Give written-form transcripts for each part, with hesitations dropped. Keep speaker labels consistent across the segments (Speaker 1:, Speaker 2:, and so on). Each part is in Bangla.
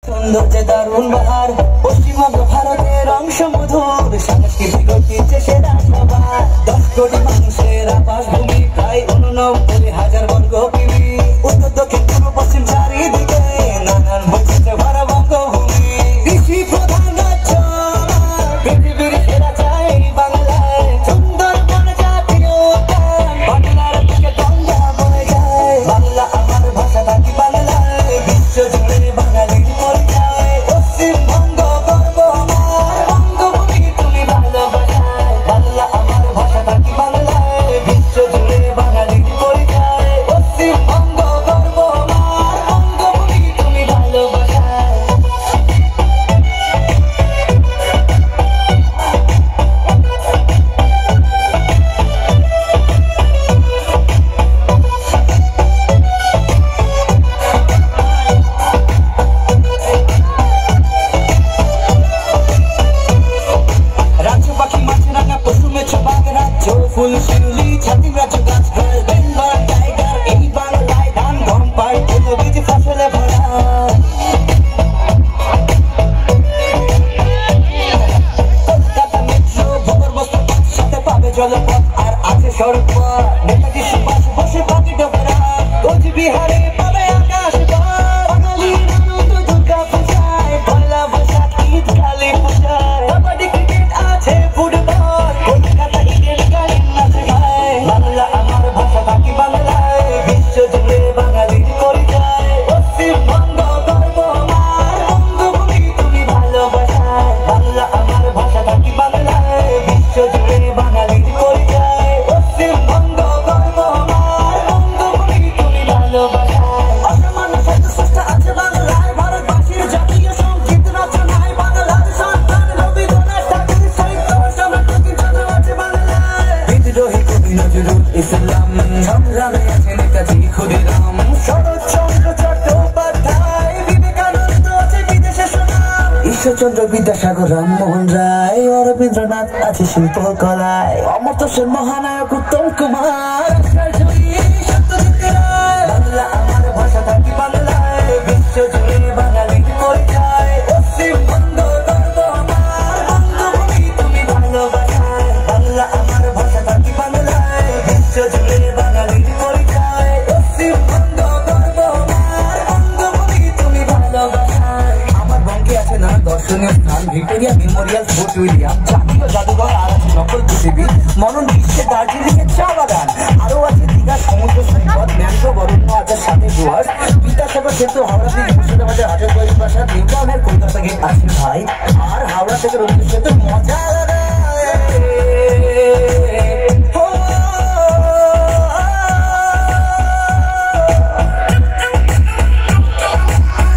Speaker 1: সৌন্দর্যে দারুণ বাহার পশ্চিমবঙ্গ ভারতের অংশ মধুর সাংস্কৃতিক ঐতিহ্যে সেরা সবার 10 কোটি মানুষের আবাস ভূমি প্রায় 89,000 বর্গ কিমি উত্তর দক্ষিণ পূর্ব পশ্চিম চারিদিকে নানান বৈচিত্র্যে ভরা বঙ্গভূমি কৃষি প্রধান রাজ্য পৃথিবীর সেরা চাই বাংলায় সুন্দরবন জাতীয় উদ্যান বাংলার বুকে গঙ্গা বয়ে যায় বাংলা আমার ভাষা থাকি বাংলায় বিশ্ব জুড়ে বাঙালির পরিচয় পশ্চিমবঙ্গ গর্ব আমার বঙ্গভূমি তুমি ভালোবাসায় বাংলা আমার ভাষা থাকি বাংলায় বিশ্ব জুড়ে বাঙালির পরিচয় পশ্চিমবঙ্গ গর্ব আমার বঙ্গভূমি তুমি ভালোবাসায় রাজ্য পাখি মাঝে রাঙা পশুমে ছবাগ রাজ্য ফুল শিউলি ছাতি রাজ্য গাছ বেঙ্গল টাইগার এই বাংলায় ধান গম পাই বীজ ফসলে ভরা কলকাতা মেট্রো ভূগর্ভস্থ সাথে পাবে জলপথ আর আছে সড়কপথ নেতাজি সুভাষ বসে পাখি ডোবরা কোচবিহারে পাবে আকাশ বাঙালির আনন্দ দুর্গা পূজায় পয়লা বৈশাখ ঈদ কালী পূজায় কাবাডি ক্রিকেট আছে ফুটবল কলকাতা ইডেন গার্ডেন নাচে গায় বাংলা আমার ভাষা থাকি বাংলায় বিশ্ব জুড়ে বাঙালির পরিচয় পশ্চিমবঙ্গ গর্ব আমার বঙ্গভূমি তুমি ভালোবাসায় বাংলা আমার ভাষা থাকি বাংলায় বিশ্ব জুড়ে বাঙালির পরিচয় পশ্চিমবঙ্গ গর্ব আমার বঙ্গভূমি তুমি ভালোবাসায় অসামান্য সাহিত্য স্রষ্টা আছে বাংলায় ভারতবাসীর জাতীয় সঙ্গীত রচনায় বাংলার সন্তান রবীন্দ্রনাথ ঠাকুর সাহিত্য সম্রাট বঙ্কিমচন্দ্র আছে বাংলায় বিদ্রোহী কবি নজরুল ইসলাম সংগ্রামে আছে নেতাজি ক্ষুদিরাম শরৎচন্দ্র চট্টোপাধ্যায় বিবেকানন্দ আছে বিদেশে সুনাম ঈশ্বরচন্দ্র বিদ্যাসাগর রামমোহন রায় রবীন্দ্রনাথ আছে শিল্পকলায় অমর্ত্য সেন মহানায়ক উত্তম কুমার জয়ী সত্যজিৎ রায় বাংলা আমার ভাষা থাকি বাংলায় বিশ্ব জুড়ে বাঙালির পরিচয় পশ্চিমবঙ্গ গর্ব আমার বঙ্গভূমি তুমি ভালোবাসায় বাংলা আমার ভাষা থাকি বাংলায় বিশ্ব জুড়ে বাঙালির পরিচয় পশ্চিমবঙ্গ গর্ব আমার বঙ্গভূমি তুমি ভালোবাসায় আমার বঙ্গে আছে নানা দর্শনীয় স্থান ভিক্টোরিয়া মেমোরিয়াল ফোর্ট উইলিয়াম জাতীয় জাদুঘর আর আছে নকল পৃথিবী মনন বিশ্বের দার্জিলিং এর চা বাগান আরো আছে দীঘা সমুদ্র সৈকত ম্যানগ্রোভ অরণ্য আছে সাথে ডুয়ার্স বিদ্যাসাগর সেতু হাওড়া থেকে মুর্শিদাবাদের হাজারদুয়ারি প্রাসাদ নিউটাউনের কলকাতা গেট আছে ভাই আর হাওড়া থেকে রবীন্দ্র সেতু মজা আলাদা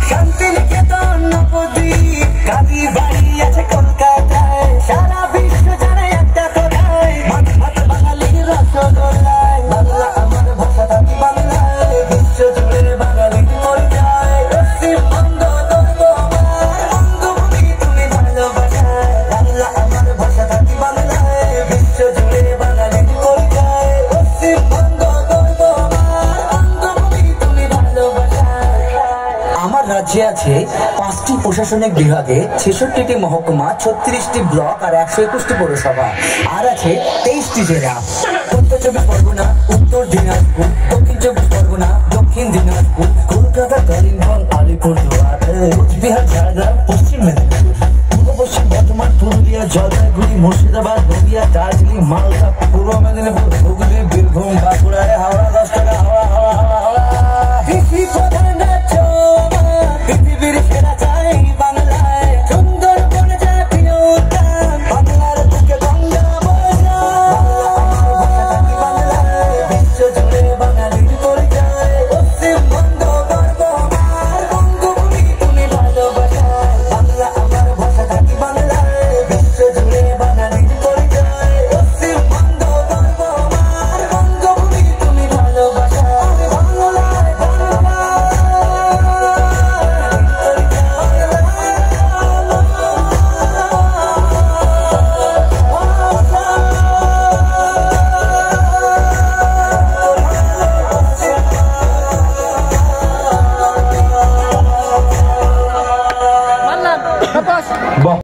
Speaker 1: শান্তিনিকেতন নবদ্বীপ কালীবাড়ি আছে কলকাতায় সারা বিশ্ব জানে একটা কথায় ভাত বাঙালির রসগোল্লায় বাংলা আমার ভাষা থাকি বাংলায় বিশ্ব জুড়ে বাঙালির পরিচয় পশ্চিমবঙ্গ গর্ব আমার বঙ্গভূমি তুমি ভালোবাসায় বাংলা আমার ভাষা থাকি বাংলায় বিশ্ব জুড়ে বাঙালির পরিচয় পশ্চিমবঙ্গ গর্ব আমার বঙ্গভূমি তুমি ভালোবাসায় আমার রাজ্যে আছে 5টি প্রশাসনিক বিভাগে 66টি মহকুমা 36টি ব্লক আর 121টি পৌরসভা আর আছে 23টি জেলা উত্তর চব্বিশ পরগনা উত্তর দিনাজপুর দক্ষিণ চব্বিশ পরগনা দক্ষিণ দিনাজপুর কলকাতা কালিম্পং আলিপুরদুয়ার কোচবিহার ঝাড়গ্রাম পশ্চিম মেদিনীপুর পূর্ব পশ্চিম বর্ধমান পুরুলিয়া জলপাইগুড়ি মুর্শিদাবাদ নদিয়া দার্জিলিং মালদা পূর্ব মেদিনীপুর হুগলি বীরভূম বাঁকুড়ায় হাওড়া 10 টাকা হাওড়া হাওড়া হাওড়া হাওড়া কৃষি প্রধান রাজ্য পৃথিবীর সেরা চাই বাংলায় সুন্দরবন জাতীয় উদ্যান বাংলার বুকে গঙ্গা বয়ে যায় বাংলা আমার ভাষা থাকি বাংলায় বিশ্ব জুড়ে বাঙালির পরিচয় পশ্চিমবঙ্গ গর্ব আমার বঙ্গভূমি তুমি ভালোবাসায় বাংলা আমার ভাষা থাকি বাংলায় বিশ্ব জুড়ে বাঙালির পরিচয় পশ্চিমবঙ্গ গর্ব আমার বঙ্গভূমি তুমি ভালোবাসায় বাংলায় বাংলা
Speaker 2: বাহ।